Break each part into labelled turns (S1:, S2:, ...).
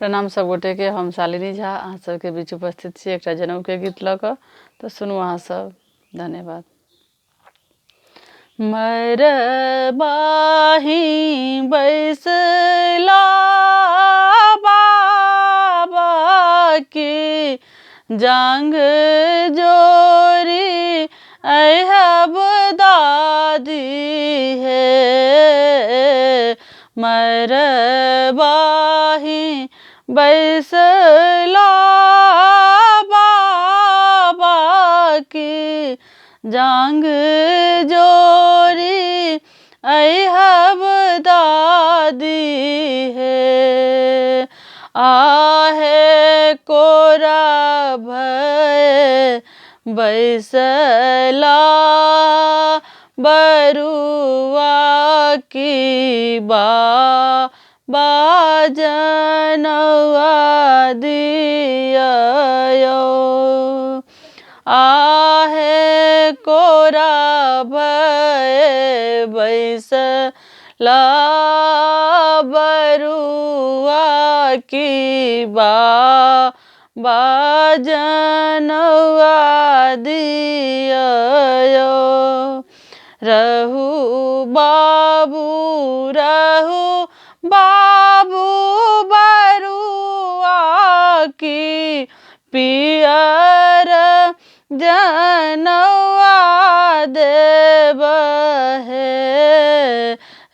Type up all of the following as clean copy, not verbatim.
S1: प्रणाम सब गोटे के। हम शालिनी झा अहाँ सबके बीच उपस्थित छी एकटा जनऊ के गीत लऽ कऽ। तऽ सुनू अहाँ सब। धन्यवाद। मरबाही बैसला बाबा की जांग जोरी अहब दादी है। मरबाही बैसला बाबा की जांग जोरी अहब दादी है। आहे कोरा भय बैसला बरुआ की बाजनवा दियो। आहे कोरा भय बैसला बरुआ की बाजनवा दियो। रहु बाबू बरुआ की पियर जनवा देव है।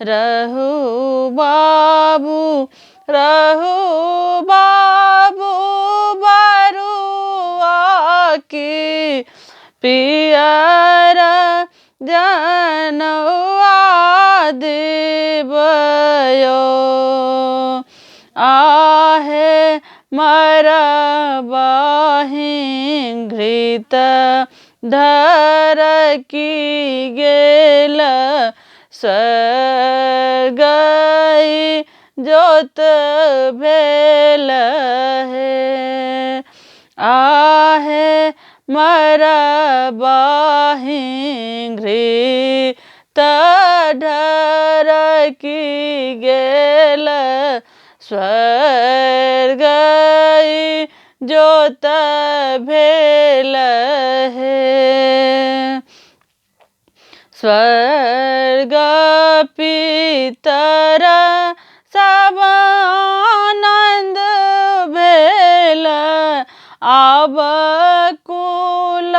S1: रहु बाबू बरुआ की पियर जनवा देवयो। आहे मरबाही घृत धर की गेल स्वर्गई जोत भेल है। आहे मरबाही घृत धर की गेल स्वर्गई जोत भेल है। स्वर्ग पितर सब आनंद भेल आब कुल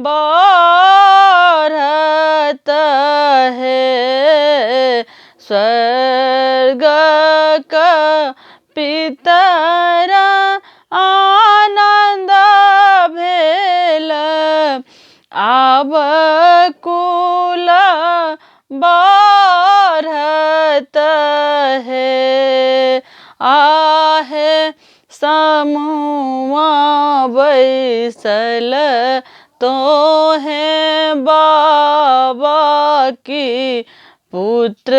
S1: बढ़त है। स्वर्ग का पितर आनंद भेल आब कुल बढ़त है। आहे समूह बैसल तो है बाबा की पुत्र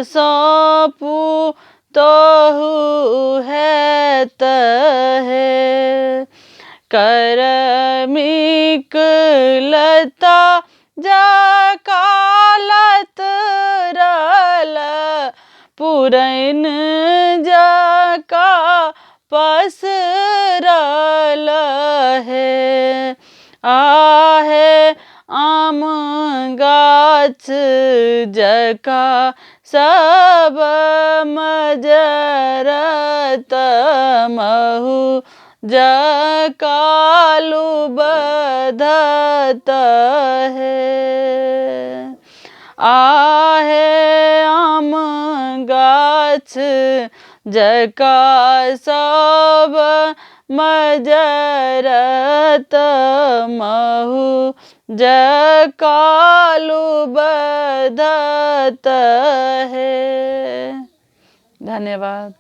S1: सौंपू तोहु है तहे। करमिक लता जकालत रल पुरैन जका पसरल है। आहे आम गाछ जका सब मजरत महु जकालु बधत है। आहे आम गाछ जका सब मजरत महु जकालु बधत है। धन्यवाद।